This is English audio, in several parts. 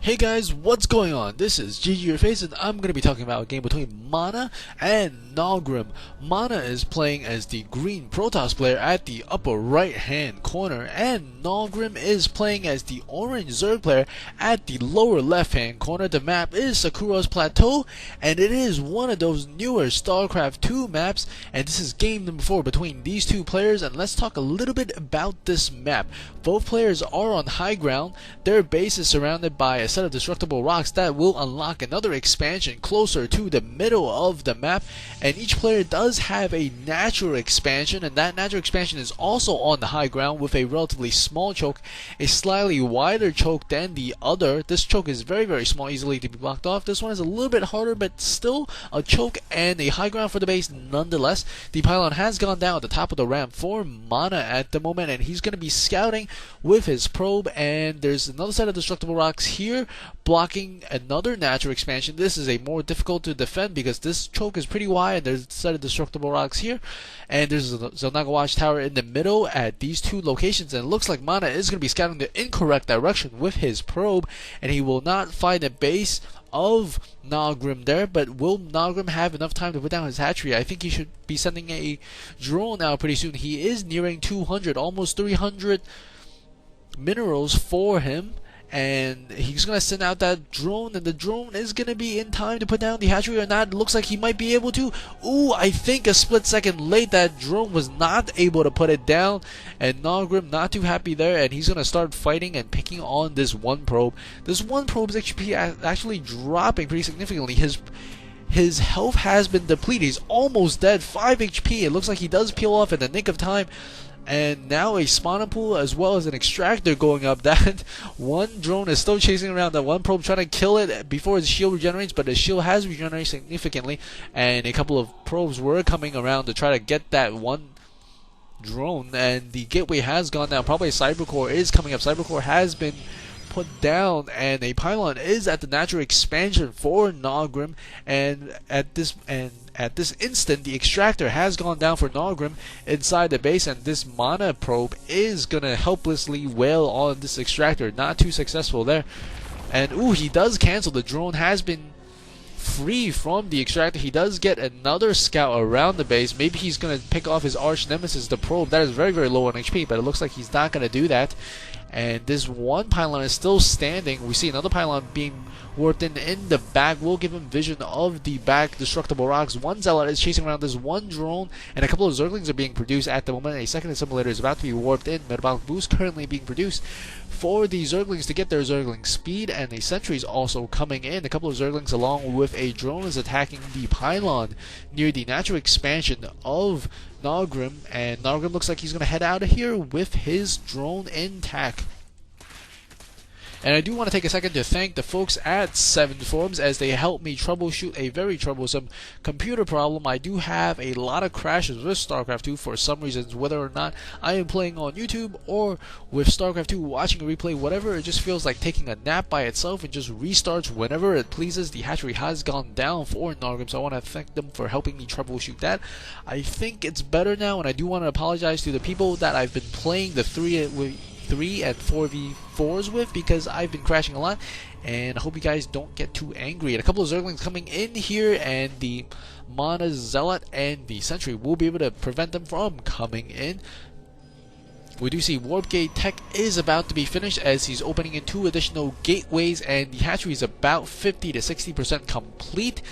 Hey guys, what's going on? This is GG Your Face, and I'm going to be talking about a game between MaNa and Naugrim. MaNa is playing as the green Protoss player at the upper right hand corner, and Naugrim is playing as the orange Zerg player at the lower left hand corner. The map is Shakuras Plateau, and it is one of those newer Starcraft 2 maps, and this is game number 4 between these two players. And let's talk a little bit about this map. Both players are on high ground. Their base is surrounded by a set of destructible rocks that will unlock another expansion closer to the middle of the map, and each player does have a natural expansion, and that natural expansion is also on the high ground with a relatively small choke, a slightly wider choke than the other. This choke is very small, easily to be blocked off. This one is a little bit harder, but still a choke and a high ground for the base nonetheless. The pylon has gone down at the top of the ramp for MaNa at the moment, and he's going to be scouting with his probe, and there's another set of destructible rocks here blocking another natural expansion. This is a more difficult to defend because this choke is pretty wide, and there's a set of destructible rocks here, and there's a Zelnaga watchtower in the middle at these two locations, and it looks like MaNa is going to be scouting the incorrect direction with his probe, and he will not find a base of Naugrim there. But will Naugrim have enough time to put down his hatchery? I think he should be sending a drone out pretty soon. He is nearing 200, almost 300 minerals for him, and he's gonna send out that drone, and the drone is gonna be in time to put down the hatchery or not. It looks like he might be able to. Ooh, I think a split second late, that drone was not able to put it down, and Naugrim not too happy there, and he's gonna start fighting and picking on this one probe. This one probe's HP actually dropping pretty significantly. His health has been depleted. He's almost dead, 5 HP. It looks like he does peel off in the nick of time. And now a spawner pool as well as an extractor going up. That one drone is still chasing around that one probe, trying to kill it before his shield regenerates, but his shield has regenerated significantly, and a couple of probes were coming around to try to get that one drone, and the gateway has gone down. Probably a cybercore is coming up. Cybercore has been put down, and a pylon is at the natural expansion for Naugrim, and at this instant the extractor has gone down for Naugrim inside the base, and this MaNa probe is gonna helplessly wail on this extractor. Not too successful there, and ooh, he does cancel. The drone has been free from the extractor. He does get another scout around the base. Maybe he's gonna pick off his arch nemesis, the probe. That is very low on HP, but it looks like he's not gonna do that. And this one pylon is still standing. We see another pylon being warped in the back. Will give him vision of the back destructible rocks. One zealot is chasing around this one drone, and a couple of zerglings are being produced at the moment. A second assimilator is about to be warped in. Metabolic boost currently being produced for the zerglings to get their zergling speed, and a sentry is also coming in. A couple of zerglings along with a drone is attacking the pylon near the natural expansion of Naugrim, and Naugrim looks like he's going to head out of here with his drone intact. And I do want to take a second to thank the folks at 7 Forums, as they helped me troubleshoot a very troublesome computer problem. I do have a lot of crashes with StarCraft 2 for some reasons, whether or not I am playing on YouTube or with StarCraft 2 watching a replay, whatever. It just feels like taking a nap by itself. It just restarts whenever it pleases. The hatchery has gone down for Naugrim, so I want to thank them for helping me troubleshoot that. I think it's better now, and I do want to apologize to the people that I've been playing the 3 and 4v4s with, because I've been crashing a lot, and I hope you guys don't get too angry. And a couple of zerglings coming in here, and the MaNa zealot and the sentry will be able to prevent them from coming in. We do see warp gate tech is about to be finished, as he's opening in 2 additional gateways, and the hatchery is about 50 to 60% complete.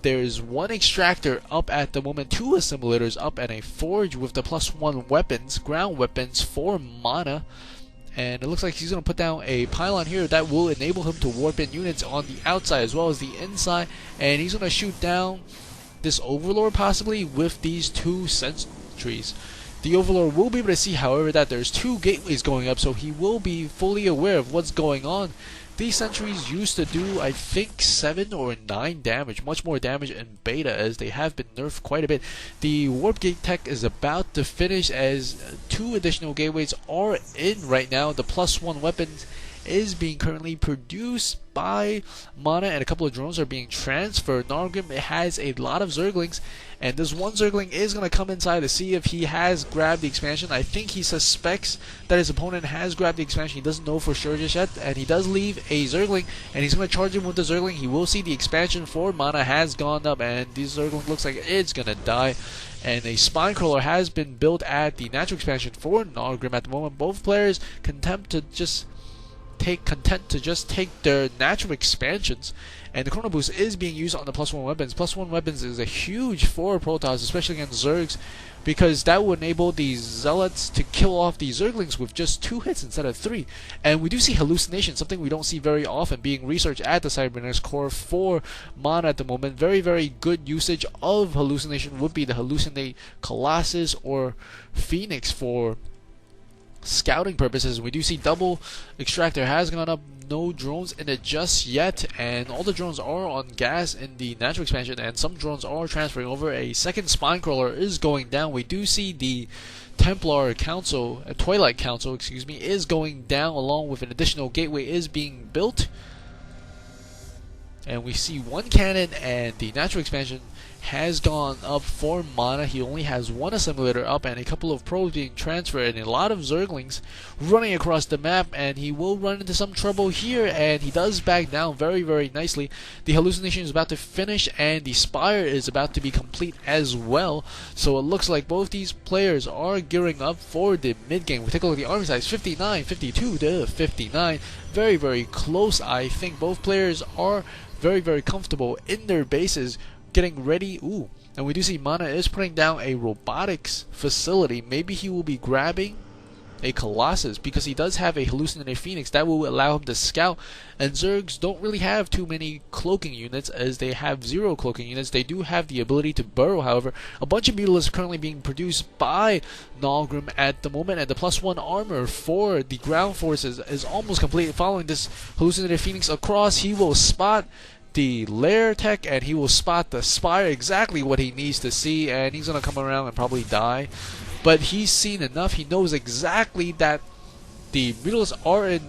There's 1 extractor up at the moment, 2 assimilators up, and a forge with the +1 weapons, ground weapons for MaNa. And it looks like he's going to put down a pylon here that will enable him to warp in units on the outside as well as the inside. And he's going to shoot down this overlord possibly with these 2 sentries. The overlord will be able to see, however, that there's 2 gateways going up, so he will be fully aware of what's going on. These sentries used to do, I think, 7 or 9 damage, much more damage in beta, as they have been nerfed quite a bit. The warp gate tech is about to finish, as 2 additional gateways are in right now. The +1 weapons is being currently produced by MaNa, and a couple of drones are being transferred. Naugrim has a lot of Zerglings, and this one Zergling is going to come inside to see if he has grabbed the expansion. I think he suspects that his opponent has grabbed the expansion. He doesn't know for sure just yet, and he does leave a Zergling, and he's going to charge him with the Zergling. He will see the expansion for MaNa has gone up, and this Zergling looks like it's going to die. And a spine crawler has been built at the natural expansion for Naugrim at the moment. Both players content to just take their natural expansions, and the chrono boost is being used on the +1 weapons. +1 weapons is a huge for Protoss, especially against Zergs, because that will enable the Zealots to kill off the Zerglings with just 2 hits instead of 3. And we do see hallucination, something we don't see very often, being researched at the Cybernetics core for MaNa at the moment. Very, very good usage of hallucination would be the Hallucinate Colossus or Phoenix for scouting purposes. We do see double extractor has gone up, no drones in it just yet, and all the drones are on gas in the natural expansion, and some drones are transferring over. A second spine crawler is going down. We do see the Templar Council, Twilight Council, excuse me, is going down, along with an additional gateway is being built. And we see one cannon, and the natural expansion has gone up for MaNa. He only has one assimilator up and a couple of probes being transferred, and a lot of Zerglings running across the map, and he will run into some trouble here, and he does back down very, very nicely. The hallucination is about to finish, and the spire is about to be complete as well. So it looks like both these players are gearing up for the mid game. We take a look at the army size, 59, 52 to 59. Very, very close. I think both players are very, very comfortable in their bases, getting ready. Ooh, and we do see MaNa is putting down a robotics facility. Maybe he will be grabbing a Colossus, because he does have a hallucinated Phoenix that will allow him to scout. And Zergs don't really have too many cloaking units, as they have 0 cloaking units. They do have the ability to burrow, however. A bunch of Mutilas are currently being produced by Naugrim at the moment, and the +1 armor for the ground forces is almost complete. Following this hallucinated Phoenix across, he will spot the lair tech, and he will spot the spire, exactly what he needs to see, and he's going to come around and probably die. But he's seen enough. He knows exactly that the Mutilas are in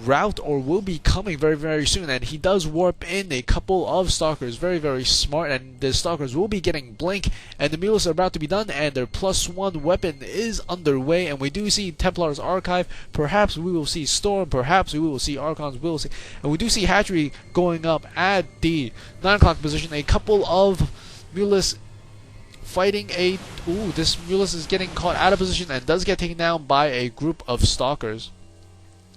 route or will be coming very, very soon, and he does warp in a couple of Stalkers. Very, very smart, and the Stalkers will be getting blink, and the Mutilas are about to be done, and their +1 weapon is underway. And we do see Templar's Archive. Perhaps we will see Storm, perhaps we will see Archons, we will see, and we do see Hatchery going up at the 9 o'clock position. A couple of Mutilas fighting a... Ooh, this Mutilas is getting caught out of position and does get taken down by a group of Stalkers.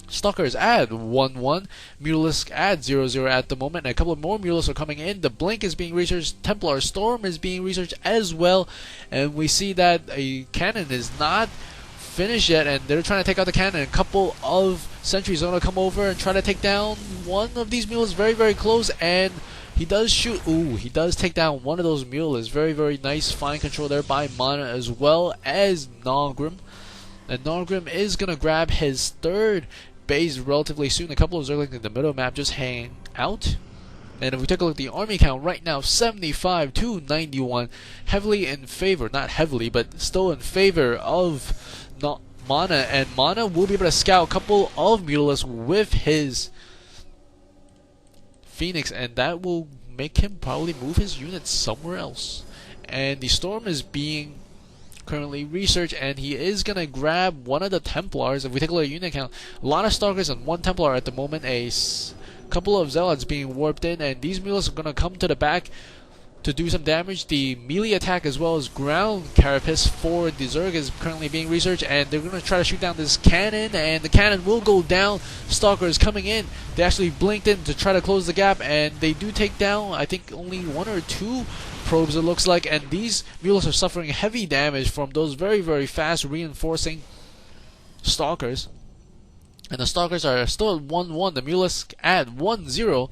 Stalkers add 1-1, Mutilas add 0-0 at the moment, and a couple of more Mutilas are coming in. The Blink is being researched, Templar Storm is being researched as well, and we see that a cannon is not finished yet, and they're trying to take out the cannon. A couple of sentries are going to come over and try to take down one of these Mutilas very, very close, and he does shoot. Ooh, he does take down one of those Mutilas. Very, very nice fine control there by MaNa as well as Naugrim. And Naugrim is going to grab his 3rd base relatively soon. A couple of Zerglings in the middle map just hang out. And if we take a look at the army count right now, 75 to 91, heavily in favor, not heavily, but still in favor of MaNa, and MaNa will be able to scout a couple of Mutilas with his Phoenix, and that will make him probably move his units somewhere else. And the Storm is being currently researched, and he is going to grab one of the Templars. If we take a look at unit count, a lot of Stalkers and 1 Templar at the moment, a couple of Zealots being warped in, and these Mutilas are going to come to the back to do some damage. The melee attack as well as ground carapace for the Zerg is currently being researched, and they're going to try to shoot down this cannon, and the cannon will go down. Stalkers coming in. They actually blinked in to try to close the gap, and they do take down, I think, only 1 or 2 probes, it looks like, and these Mutilas are suffering heavy damage from those very, very fast reinforcing Stalkers. And the Stalkers are still at 1-1. The Mutilas add 1-0.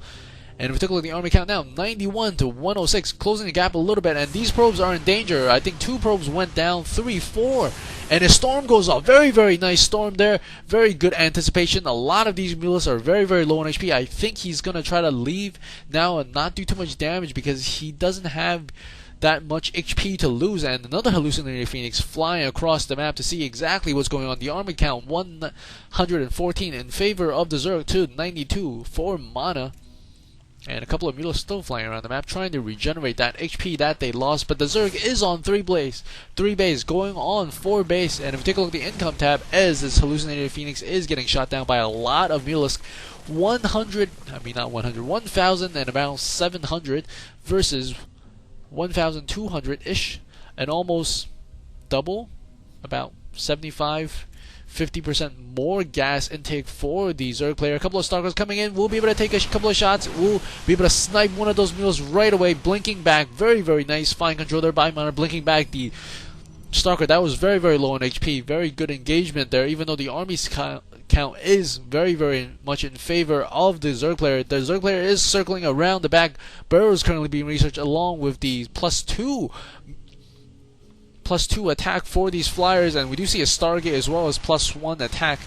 And if we take a look at the army count now, 91 to 106, closing the gap a little bit, and these probes are in danger. I think 2 probes went down, 3, 4, and a Storm goes off. Very, very nice Storm there. Very good anticipation. A lot of these Mutilas are very, very low on HP. I think he's going to try to leave now and not do too much damage, because he doesn't have that much HP to lose, and another hallucinated phoenix flying across the map to see exactly what's going on. The army count 114 in favor of the Zerg to 92 for MaNa. And a couple of mules still flying around the map trying to regenerate that HP that they lost. But the Zerg is on 3 base, going on 4 base. And if you take a look at the income tab, as this hallucinated phoenix is getting shot down by a lot of mules. 1,000 and about 700 versus 1,200-ish. And almost double, about 50% more gas intake for the Zerg player. A couple of Starcraft coming in. We'll be able to take a couple of shots. We'll be able to snipe one of those mules right away. Blinking back. Very, very nice. Fine control there by MaNa. Blinking back the Starcraft. That was very, very low on HP. Very good engagement there, even though the army's count is very, very much in favor of the Zerg player. The Zerg player is circling around the back. Burrows currently being researched along with the +2 attack for these flyers, and we do see a Stargate as well as +1 attack.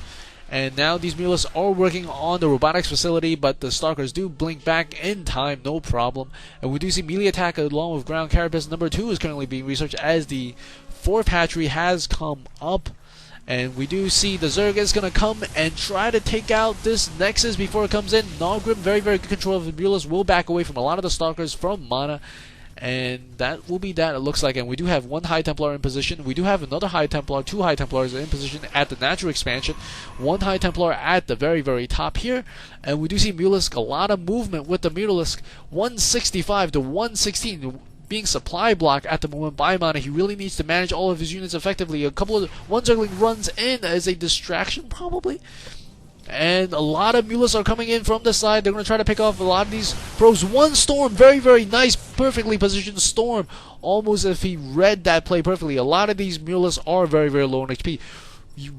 And now these mules are working on the robotics facility, but the Stalkers do blink back in time, no problem. And we do see melee attack along with ground carapace. Number 2 is currently being researched as the 4th hatchery has come up. And we do see the Zerg is going to come and try to take out this Nexus before it comes in. Naugrim, very, very good control of the mules, will back away from a lot of the Stalkers from MaNa. And that will be that, it looks like. And we do have 1 High Templar in position. We do have another High Templar, 2 High Templars in position at the natural expansion. 1 High Templar at the very, very top here. And we do see Mutalisk, a lot of movement with the Mutalisk. 165 to 116 being supply blocked at the moment by MaNa. He really needs to manage all of his units effectively. One Zergling runs in as a distraction, probably. And a lot of mules are coming in from the side. They're going to try to pick off a lot of these probes. 1 Storm, very, very nice, perfectly positioned Storm. Almost if he read that play perfectly. A lot of these mules are very, very low in HP.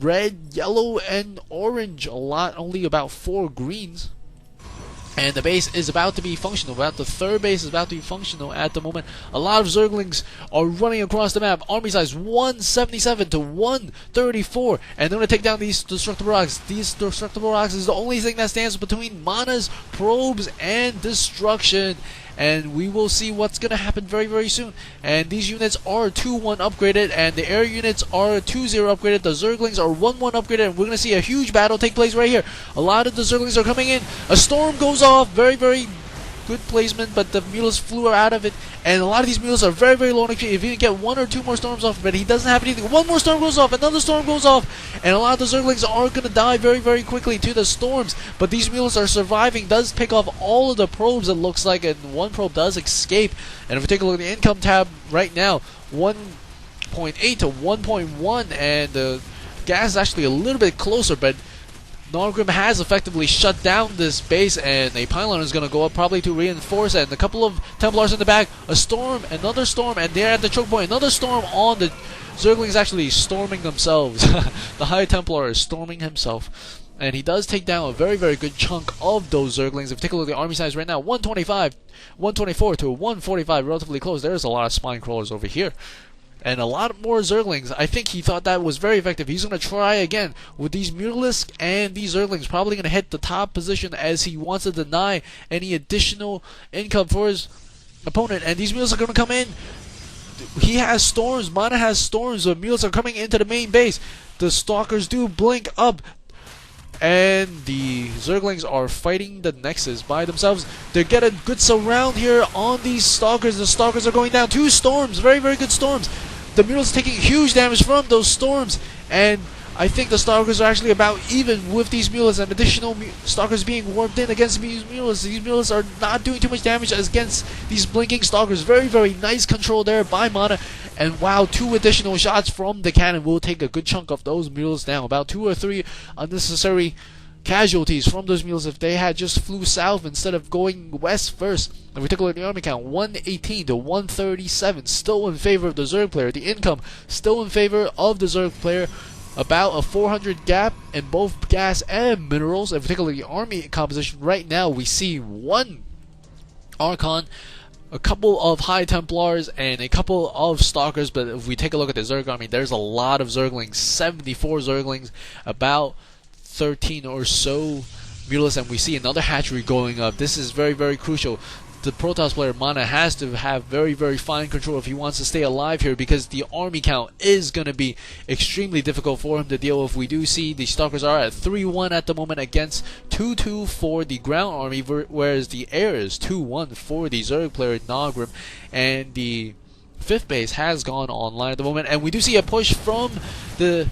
Red, yellow, and orange. A lot, only about 4 greens. And the base is about to be functional. About the 3rd base is about to be functional at the moment. A lot of Zerglings are running across the map. Army size 177 to 134. And they're going to take down these destructible rocks. These destructible rocks is the only thing that stands between MaNa's probes and destruction. And we will see what's going to happen very, very soon. And these units are 2-1 upgraded, and the air units are 2-0 upgraded. The Zerglings are 1-1 upgraded, and we're going to see a huge battle take place right here. A lot of the Zerglings are coming in. A storm goes off. Very, very good placement, but the mules flew out of it. And a lot of these mules are very, very low on HP. If you can get 1 or 2 more storms off, but he doesn't have anything. 1 more storm goes off, another storm goes off, and a lot of the Zerglings are going to die very, very quickly to the storms. But these mules are surviving, does pick off all of the probes, it looks like, and 1 probe does escape. And if we take a look at the income tab right now, 1.8 to 1.1, and the gas is actually a little bit closer, but Naugrim has effectively shut down this base, and a pylon is going to go up probably to reinforce it. And a couple of Templars in the back, a storm, another storm, and they're at the choke point. Another storm on the Zerglings, actually storming themselves. The High Templar is storming himself. And he does take down a very, very good chunk of those Zerglings. If you take a look at the army size right now, 124 to 145, relatively close. There's a lot of spine crawlers over here. And a lot more Zerglings. I think he thought that was very effective. He's going to try again with these Mutalisks and these Zerglings. Probably going to hit the top position as he wants to deny any additional income for his opponent. And these Mutalisks are going to come in. He has storms. MaNa has storms. The Mutalisks are coming into the main base. The Stalkers do blink up. And the Zerglings are fighting the Nexus by themselves. They get a good surround here on these Stalkers. The Stalkers are going down. 2 storms. Very, very good storms. The Mules taking huge damage from those storms. And I think the Stalkers are actually about even with these Mules, and additional Stalkers being warped in against these Mules. These Mules are not doing too much damage against these blinking Stalkers. Very, very nice control there by MaNa. And wow, 2 additional shots from the cannon will take a good chunk of those Mules down. About 2 or 3 unnecessary casualties from those Mules if they had just flew south instead of going west first. And we took a look at the army count, 118 to 137, still in favor of the Zerg player. The income still in favor of the Zerg player. About a 400 gap in both gas and minerals. And particularly the army composition right now, we see 1 Archon, a couple of High Templars, and a couple of Stalkers. But if we take a look at the Zerg army, there's a lot of Zerglings, 74 Zerglings, about 13 or so Mutalisks, and we see another hatchery going up. This is very, very crucial. the Protoss player MaNa has to have very, very fine control if he wants to stay alive here, because the army count is going to be extremely difficult for him to deal with. We do see the Stalkers are at 3-1 at the moment against 2-2 for the ground army, whereas the air is 2-1 for the Zerg player Naugrim, and the 5th base has gone online at the moment, and we do see a push from the